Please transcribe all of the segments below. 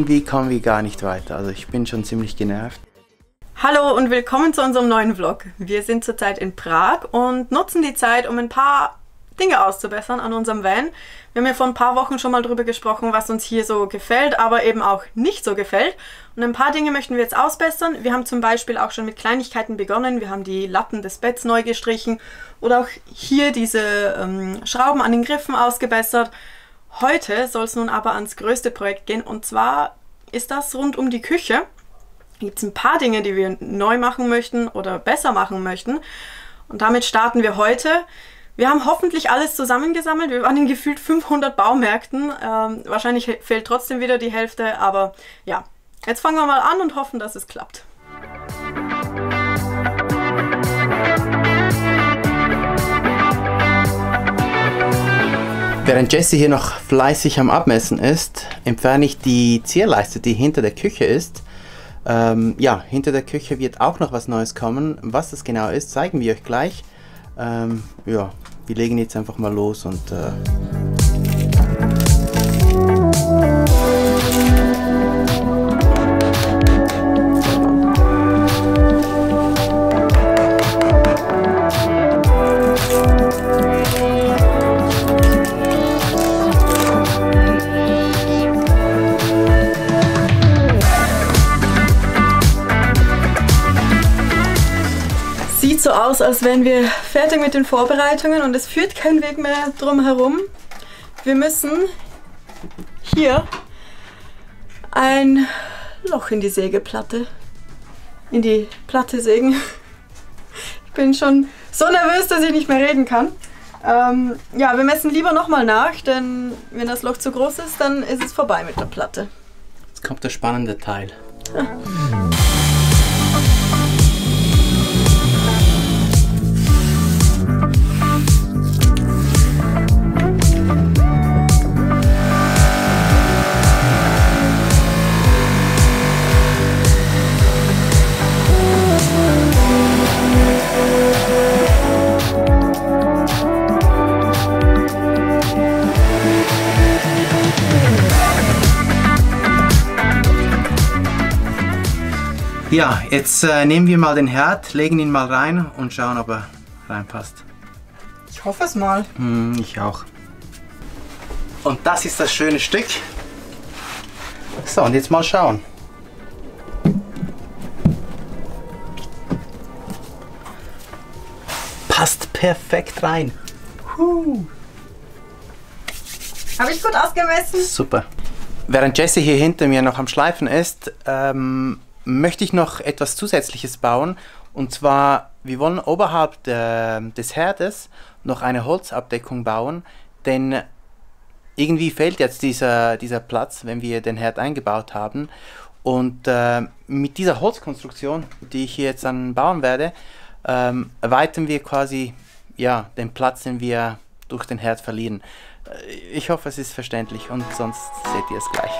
irgendwie kommen wir gar nicht weiter. Also ich bin schon ziemlich genervt. Hallo und willkommen zu unserem neuen Vlog. Wir sind zurzeit in Prag und nutzen die Zeit, um ein paar Dinge auszubessern an unserem Van. Wir haben ja vor ein paar Wochen schon mal darüber gesprochen, was uns hier so gefällt, aber eben auch nicht so gefällt. Und ein paar Dinge möchten wir jetzt ausbessern. Wir haben zum Beispiel auch schon mit Kleinigkeiten begonnen. Wir haben die Latten des Betts neu gestrichen oder auch hier diese Schrauben an den Griffen ausgebessert. Heute soll es nun aber ans größte Projekt gehen, und zwar ist das rund um die Küche. Da gibt es ein paar Dinge, die wir neu machen möchten oder besser machen möchten. Und damit starten wir heute. Wir haben hoffentlich alles zusammengesammelt. Wir waren in gefühlt 500 Baumärkten. Wahrscheinlich fehlt trotzdem wieder die Hälfte, aber ja. Jetzt fangen wir mal an und hoffen, dass es klappt. Während Jesse hier noch fleißig am Abmessen ist, entferne ich die Zierleiste, die hinter der Küche ist. Ja, hinter der Küche wird auch noch was Neues kommen. Was das genau ist, zeigen wir euch gleich. Ja, wir legen jetzt einfach mal los und Sieht so aus, als wären wir fertig mit den Vorbereitungen und es führt kein Weg mehr drum herum. Wir müssen hier ein Loch in die Sägeplatte, in die Platte sägen. Ich bin schon so nervös, dass ich nicht mehr reden kann. Ja, wir messen lieber nochmal nach, denn wenn das Loch zu groß ist, dann ist es vorbei mit der Platte. jetzt kommt der spannende Teil. Ja, jetzt nehmen wir mal den Herd, legen ihn mal rein und schauen, ob er reinpasst. Ich hoffe es mal. Ich auch. Und das ist das schöne Stück. So, und jetzt mal schauen. Passt perfekt rein. Habe ich gut ausgemessen? Super. Während Jesse hier hinter mir noch am Schleifen ist, möchte ich noch etwas Zusätzliches bauen. Und zwar, wir wollen oberhalb des Herdes noch eine Holzabdeckung bauen, denn irgendwie fehlt jetzt dieser Platz, wenn wir den Herd eingebaut haben. Und mit dieser Holzkonstruktion, die ich hier jetzt dann bauen werde, erweitern wir quasi ja, den Platz, den wir durch den Herd verlieren. Ich hoffe, es ist verständlich und sonst seht ihr es gleich.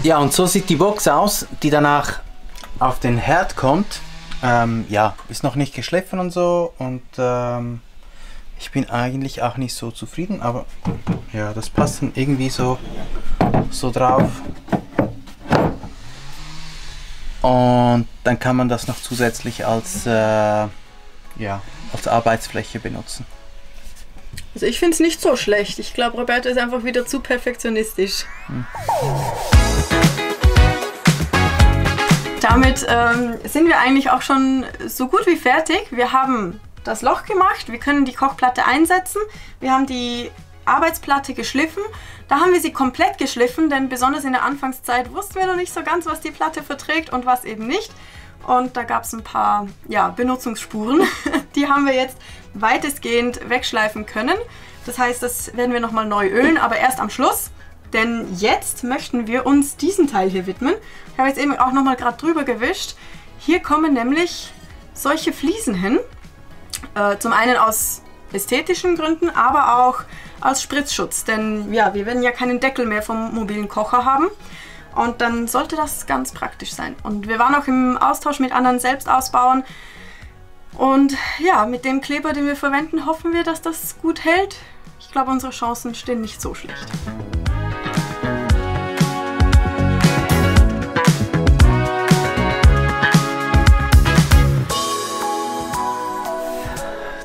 Ja, und so sieht die Box aus, die danach auf den Herd kommt. Ja, ist noch nicht geschliffen und so, und ich bin eigentlich auch nicht so zufrieden, aber ja, das passt dann irgendwie so drauf. Und dann kann man das noch zusätzlich als, ja, als Arbeitsfläche benutzen. Also ich finde es nicht so schlecht. Ich glaube, Roberto ist einfach wieder zu perfektionistisch. Damit sind wir eigentlich auch schon so gut wie fertig. Wir haben das Loch gemacht, wir können die Kochplatte einsetzen, wir haben die Arbeitsplatte geschliffen. Da haben wir sie komplett geschliffen, denn besonders in der Anfangszeit wussten wir noch nicht so ganz, was die Platte verträgt und was eben nicht. Und da gab es ein paar Benutzungsspuren. Die haben wir jetzt weitestgehend wegschleifen können. Das heißt, das werden wir nochmal neu ölen, aber erst am Schluss. Denn jetzt möchten wir uns diesen Teil hier widmen. Ich habe jetzt eben auch nochmal gerade drüber gewischt. Hier kommen nämlich solche Fliesen hin. Zum einen aus ästhetischen Gründen, aber auch als Spritzschutz, denn ja, wir werden ja keinen Deckel mehr vom mobilen Kocher haben und dann sollte das ganz praktisch sein. Und wir waren auch im Austausch mit anderen Selbstausbauern und ja, mit dem Kleber, den wir verwenden, hoffen wir, dass das gut hält. Ich glaube, unsere Chancen stehen nicht so schlecht.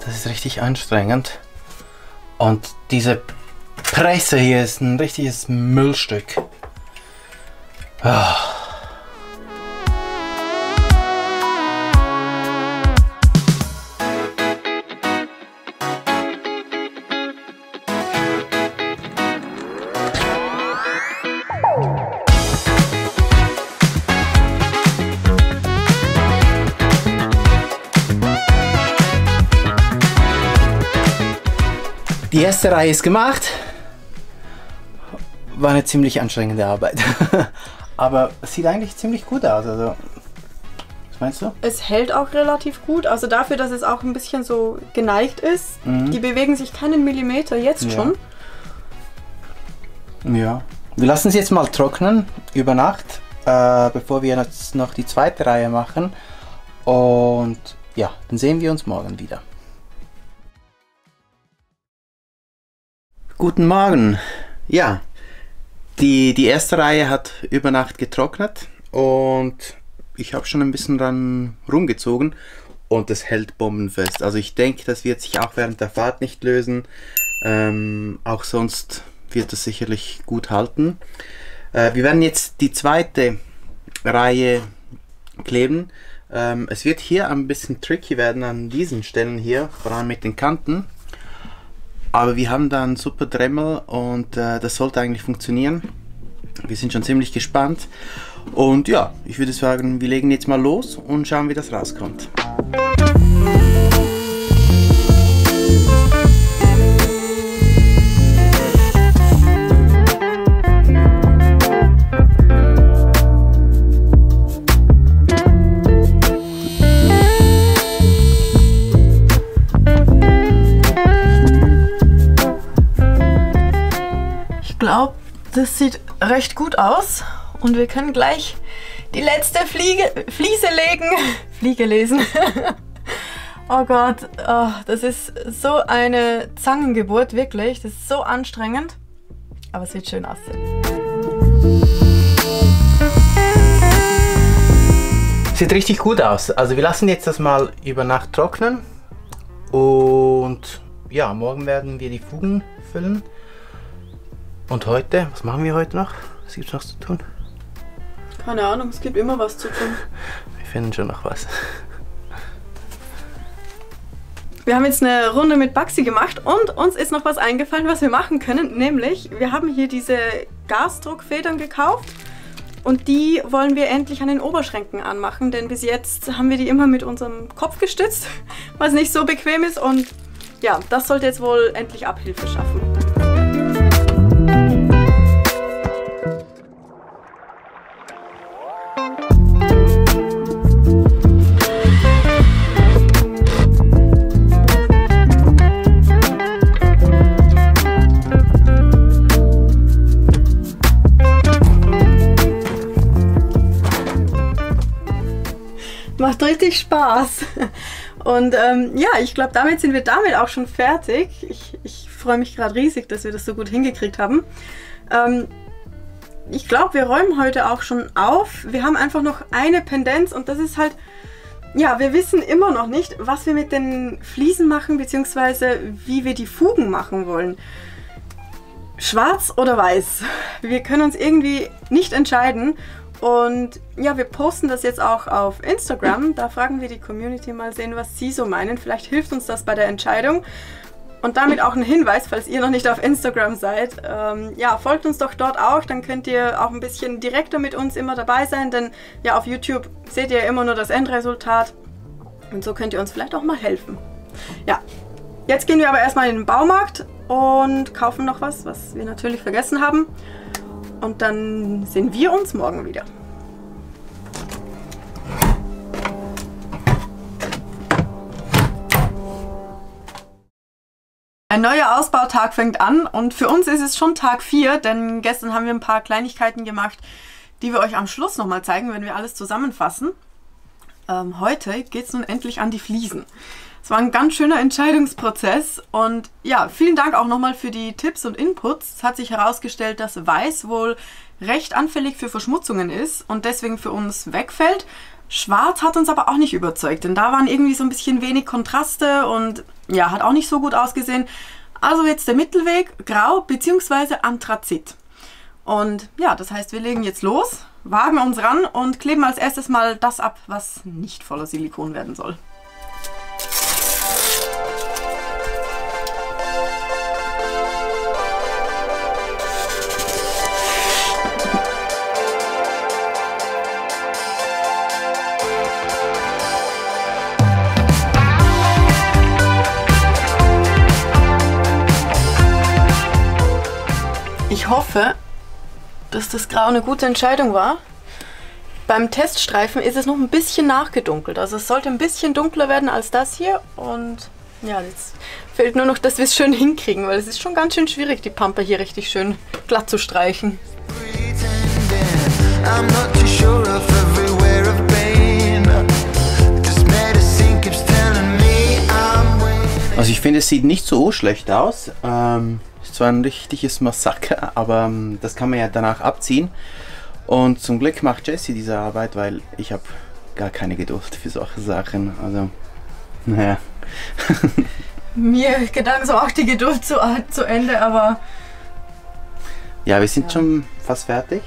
Das ist richtig anstrengend. Und diese Presse hier ist ein richtiges Müllstück. Ah. Die erste Reihe ist gemacht. War eine ziemlich anstrengende Arbeit. Aber es sieht eigentlich ziemlich gut aus. Also, was meinst du? Es hält auch relativ gut. Also dafür, dass es auch ein bisschen so geneigt ist. Die bewegen sich keinen Millimeter jetzt schon. Ja. Wir lassen es jetzt mal trocknen über Nacht, bevor wir jetzt noch die zweite Reihe machen. Und ja, dann sehen wir uns morgen wieder. Guten Morgen. Ja, die erste Reihe hat über Nacht getrocknet und ich habe schon ein bisschen dran rumgezogen und es hält bombenfest. Also ich denke, das wird sich auch während der Fahrt nicht lösen. Auch sonst wird es sicherlich gut halten. Wir werden jetzt die zweite Reihe kleben. Es wird hier ein bisschen tricky werden an diesen Stellen hier, vor allem mit den Kanten. Aber wir haben da einen super Dremel und das sollte eigentlich funktionieren. Wir sind schon ziemlich gespannt. Und ja, ich würde sagen, wir legen jetzt mal los und schauen, wie das rauskommt. Ich glaube, das sieht recht gut aus und wir können gleich die letzte Fliese legen. Fliege lesen. Oh Gott, oh, das ist so eine Zangengeburt, wirklich. Das ist so anstrengend, aber es wird schön aussehen. Sieht richtig gut aus. Also wir lassen jetzt das mal über Nacht trocknen und ja, morgen werden wir die Fugen füllen. Und heute, was machen wir heute noch? Was gibt es noch zu tun? Keine Ahnung, es gibt immer was zu tun. Wir finden schon noch was. Wir haben jetzt eine Runde mit Baxi gemacht und uns ist noch was eingefallen, was wir machen können. Nämlich, wir haben hier diese Gasdruckfedern gekauft und die wollen wir endlich an den Oberschränken anmachen, denn bis jetzt haben wir die immer mit unserem Kopf gestützt, was nicht so bequem ist und ja, das sollte jetzt wohl endlich Abhilfe schaffen. Macht richtig Spaß. Und ja, ich glaube, damit sind wir auch schon fertig. Ich freue mich gerade riesig, dass wir das so gut hingekriegt haben. Ich glaube, wir räumen heute auch schon auf. Wir haben einfach noch eine Pendenz und das ist halt, ja, wir wissen immer noch nicht, was wir mit den Fliesen machen, beziehungsweise wie wir die Fugen machen wollen. Schwarz oder weiß? Wir können uns irgendwie nicht entscheiden. Und ja, wir posten das jetzt auch auf Instagram. Da fragen wir die Community mal sehen, was sie so meinen. Vielleicht hilft uns das bei der Entscheidung. Und damit auch ein Hinweis, falls ihr noch nicht auf Instagram seid. Ja, folgt uns doch dort auch. Dann könnt ihr auch ein bisschen direkter mit uns immer dabei sein. Denn ja, auf YouTube seht ihr immer nur das Endresultat. Und so könnt ihr uns vielleicht auch mal helfen. Ja, jetzt gehen wir aber erstmal in den Baumarkt und kaufen noch was wir natürlich vergessen haben. Und dann sehen wir uns morgen wieder. Ein neuer Ausbautag fängt an und für uns ist es schon Tag 4, denn gestern haben wir ein paar Kleinigkeiten gemacht, die wir euch am Schluss nochmal zeigen, wenn wir alles zusammenfassen. Heute geht es nun endlich an die Fliesen. Es war ein ganz schöner Entscheidungsprozess und ja, vielen Dank auch nochmal für die Tipps und Inputs. Es hat sich herausgestellt, dass Weiß wohl recht anfällig für Verschmutzungen ist und deswegen für uns wegfällt. Schwarz hat uns aber auch nicht überzeugt, denn da waren irgendwie so ein bisschen wenig Kontraste und ja, hat auch nicht so gut ausgesehen. Also jetzt der Mittelweg, Grau bzw. Anthrazit. Und ja, das heißt, wir legen jetzt los, wagen uns ran und kleben als erstes mal das ab, was nicht voller Silikon werden soll. Ich hoffe, dass das Grau eine gute Entscheidung war. Beim Teststreifen ist es noch ein bisschen nachgedunkelt. Also es sollte ein bisschen dunkler werden als das hier. Und ja, jetzt fehlt nur noch, dass wir es schön hinkriegen, weil es ist schon ganz schön schwierig, die Pampa hier richtig schön glatt zu streichen. Also ich finde, es sieht nicht so schlecht aus. Ist zwar ein richtiges Massaker, aber das kann man ja danach abziehen. Und zum Glück macht Jessie diese Arbeit, weil ich habe gar keine Geduld für solche Sachen. Also, naja. Mir geht langsam auch die Geduld zu Ende, aber... Ja, wir sind schon fast fertig.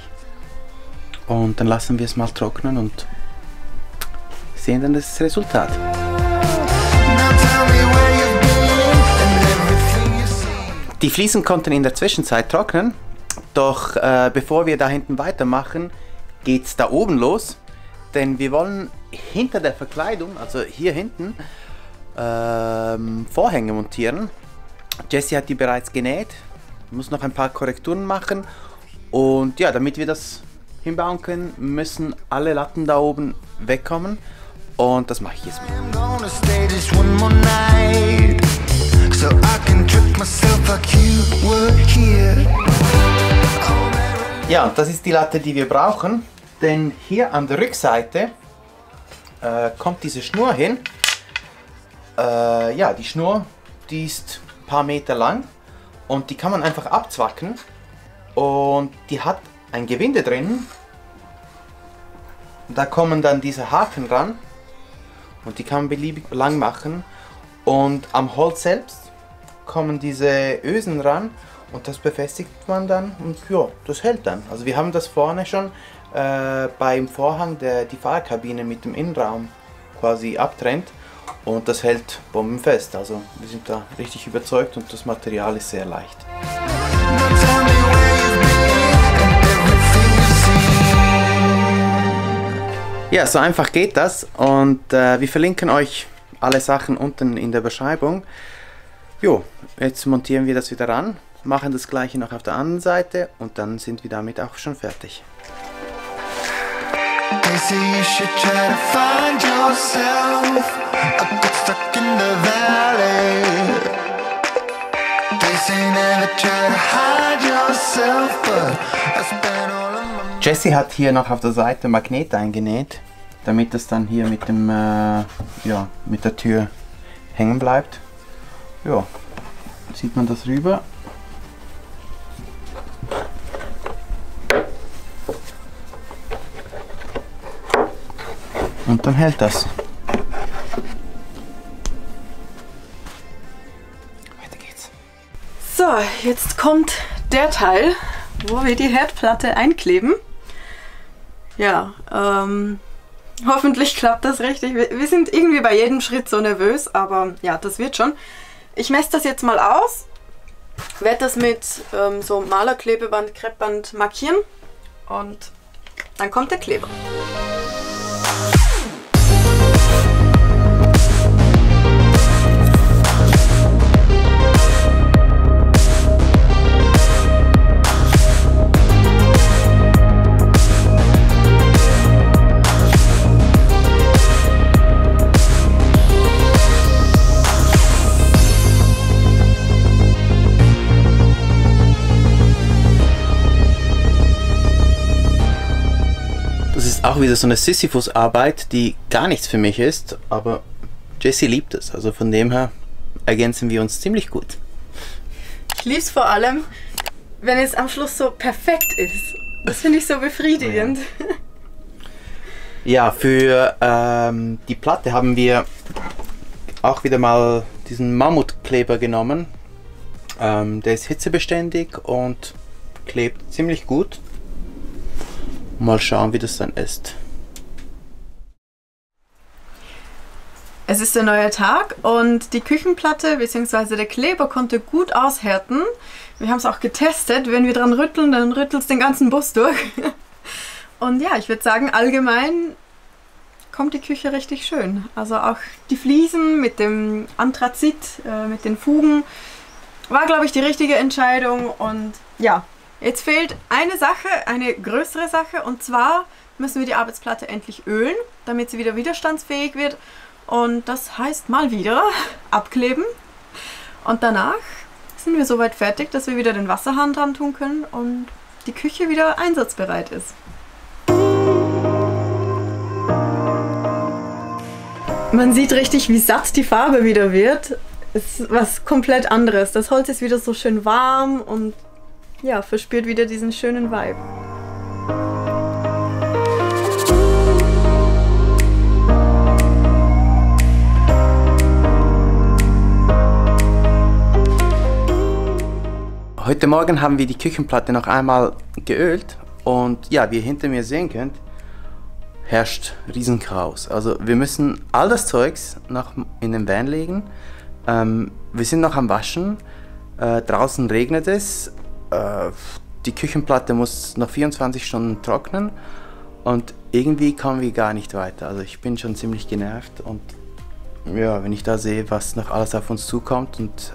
Und dann lassen wir es mal trocknen und sehen dann das Resultat. Die Fliesen konnten in der Zwischenzeit trocknen, doch bevor wir da hinten weitermachen, geht es da oben los, denn wir wollen hinter der Verkleidung, also hier hinten, Vorhänge montieren. Jessie hat die bereits genäht, muss noch ein paar Korrekturen machen und ja, damit wir das hinbauen können, müssen alle Latten da oben wegkommen und das mache ich jetzt mal. So I can trick myself like you were here. Ja, und das ist die Latte, die wir brauchen, denn hier an der Rückseite kommt diese Schnur hin. Ja, die Schnur, die ist ein paar Meter lang und die kann man einfach abzwacken und die hat ein Gewinde drin. Da kommen dann diese Haken ran und die kann man beliebig lang machen und am Holz selbst kommen diese Ösen ran und das befestigt man dann und ja, das hält dann. Also wir haben das vorne schon beim Vorhang die Fahrkabine mit dem Innenraum quasi abtrennt und das hält bombenfest. Also wir sind da richtig überzeugt und das Material ist sehr leicht. Ja, so einfach geht das und wir verlinken euch alle Sachen unten in der Beschreibung. Jo, jetzt montieren wir das wieder ran, machen das gleiche noch auf der anderen Seite und dann sind wir damit auch schon fertig. Jessie hat hier noch auf der Seite Magnete eingenäht, damit es dann hier mit dem ja, mit der Tür hängen bleibt. Ja, sieht man das rüber. Und dann hält das. Weiter geht's. So, jetzt kommt der Teil, wo wir die Herdplatte einkleben. Ja, hoffentlich klappt das richtig. Wir sind irgendwie bei jedem Schritt so nervös, aber ja, das wird schon. Ich messe das jetzt mal aus, werde das mit so Malerklebeband, Kreppband markieren und dann kommt der Kleber. auch wieder so eine Sisyphus-Arbeit, die gar nichts für mich ist, aber Jessie liebt es. Also von dem her ergänzen wir uns ziemlich gut. Ich liebe es vor allem, wenn es am Schluss so perfekt ist. Das finde ich so befriedigend. Ja, für die Platte haben wir auch wieder mal diesen Mammutkleber genommen. Der ist hitzebeständig und klebt ziemlich gut. Mal schauen, wie das dann ist. Es ist ein neuer Tag und die Küchenplatte bzw. der Kleber konnte gut aushärten. Wir haben es auch getestet. Wenn wir dran rütteln, dann rüttelt es den ganzen Bus durch. Und ja, ich würde sagen, allgemein kommt die Küche richtig schön. Also auch die Fliesen mit dem Anthrazit, mit den Fugen, war, glaube ich, die richtige Entscheidung. Und ja, jetzt fehlt eine Sache, eine größere Sache. Und zwar müssen wir die Arbeitsplatte endlich ölen, damit sie wieder widerstandsfähig wird. Und das heißt mal wieder abkleben. Und danach sind wir soweit fertig, dass wir wieder den Wasserhahn dran tun können und die Küche wieder einsatzbereit ist. Man sieht richtig, wie satt die Farbe wieder wird. Es ist was komplett anderes. Das Holz ist wieder so schön warm und ja, verspürt wieder diesen schönen Vibe. Heute Morgen haben wir die Küchenplatte noch einmal geölt und ja, wie ihr hinter mir sehen könnt, herrscht Riesenchaos. Also wir müssen all das Zeugs noch in den Van legen. Wir sind noch am Waschen. Draußen regnet es. Die Küchenplatte muss noch 24 Stunden trocknen und irgendwie kommen wir gar nicht weiter. Also ich bin schon ziemlich genervt und ja, wenn ich da sehe, was noch alles auf uns zukommt und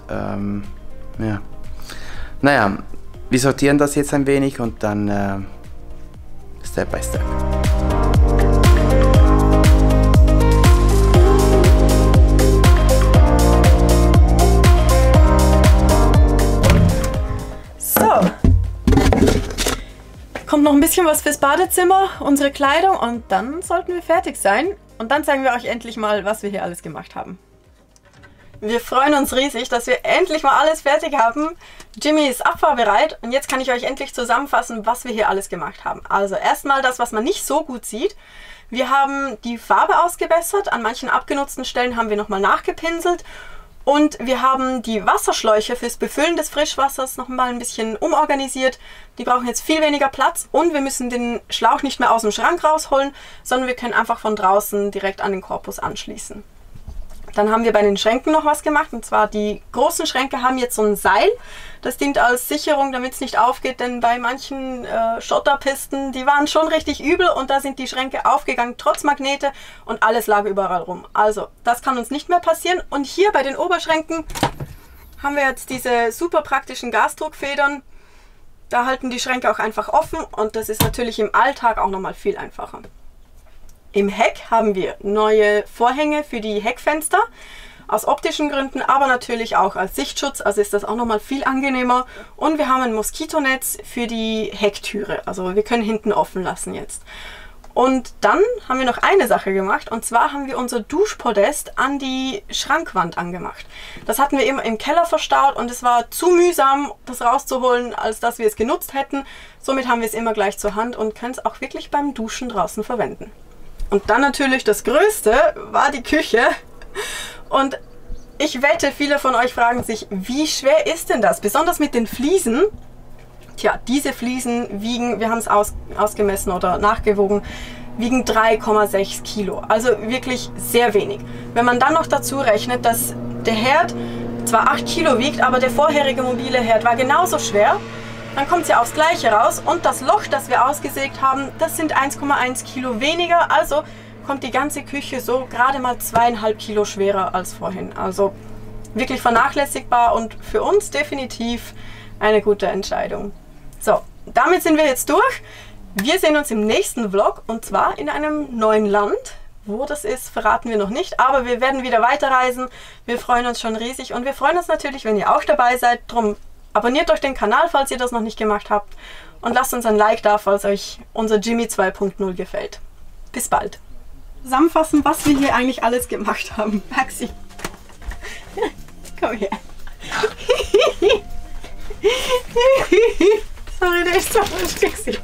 ja. Naja, wir sortieren das jetzt ein wenig und dann Step by Step. So, kommt noch ein bisschen was fürs Badezimmer, unsere Kleidung und dann sollten wir fertig sein. Und dann zeigen wir euch endlich mal, was wir hier alles gemacht haben. Wir freuen uns riesig, dass wir endlich mal alles fertig haben. Jimmy ist abfahrbereit und jetzt kann ich euch endlich zusammenfassen, was wir hier alles gemacht haben. Also erstmal das, was man nicht so gut sieht. Wir haben die Farbe ausgebessert, an manchen abgenutzten Stellen haben wir nochmal nachgepinselt und wir haben die Wasserschläuche fürs Befüllen des Frischwassers nochmal ein bisschen umorganisiert. Die brauchen jetzt viel weniger Platz und wir müssen den Schlauch nicht mehr aus dem Schrank rausholen, sondern wir können einfach von draußen direkt an den Korpus anschließen. Dann haben wir bei den Schränken noch was gemacht, und zwar die großen Schränke haben jetzt so ein Seil. Das dient als Sicherung, damit es nicht aufgeht, denn bei manchen Schotterpisten, die waren schon richtig übel und da sind die Schränke aufgegangen, trotz Magnete und alles lag überall rum. Also das kann uns nicht mehr passieren. Und hier bei den Oberschränken haben wir jetzt diese super praktischen Gasdruckfedern. Da halten die Schränke auch einfach offen und das ist natürlich im Alltag auch nochmal viel einfacher. Im Heck haben wir neue Vorhänge für die Heckfenster, aus optischen Gründen, aber natürlich auch als Sichtschutz, also ist das auch nochmal viel angenehmer. Und wir haben ein Moskitonetz für die Hecktüre, also wir können hinten offen lassen jetzt. Und dann haben wir noch eine Sache gemacht, und zwar haben wir unser Duschpodest an die Schrankwand angemacht. Das hatten wir immer im Keller verstaut und es war zu mühsam, das rauszuholen, als dass wir es genutzt hätten. Somit haben wir es immer gleich zur Hand und können es auch wirklich beim Duschen draußen verwenden. Und dann natürlich das Größte war die Küche. Und ich wette, viele von euch fragen sich, wie schwer ist denn das? Besonders mit den Fliesen. Tja, diese Fliesen wiegen, wir haben es ausgemessen oder nachgewogen, wiegen 3,6 Kilo. Also wirklich sehr wenig. Wenn man dann noch dazu rechnet, dass der Herd zwar 8 Kilo wiegt, aber der vorherige mobile Herd war genauso schwer, dann kommt es ja aufs Gleiche raus. Und das Loch, das wir ausgesägt haben, das sind 1,1 Kilo weniger. Also kommt die ganze Küche so gerade mal 2,5 Kilo schwerer als vorhin. Also wirklich vernachlässigbar und für uns definitiv eine gute Entscheidung. So, damit sind wir jetzt durch. Wir sehen uns im nächsten Vlog und zwar in einem neuen Land. Wo das ist, verraten wir noch nicht, aber wir werden wieder weiterreisen. Wir freuen uns schon riesig und wir freuen uns natürlich, wenn ihr auch dabei seid. Drum abonniert euch den Kanal, falls ihr das noch nicht gemacht habt und lasst uns ein Like da, falls euch unser Jimmy 2.0 gefällt. bis bald. Zusammenfassen, was wir hier eigentlich alles gemacht haben. Maxi, komm her. Sorry, der ist so lustig.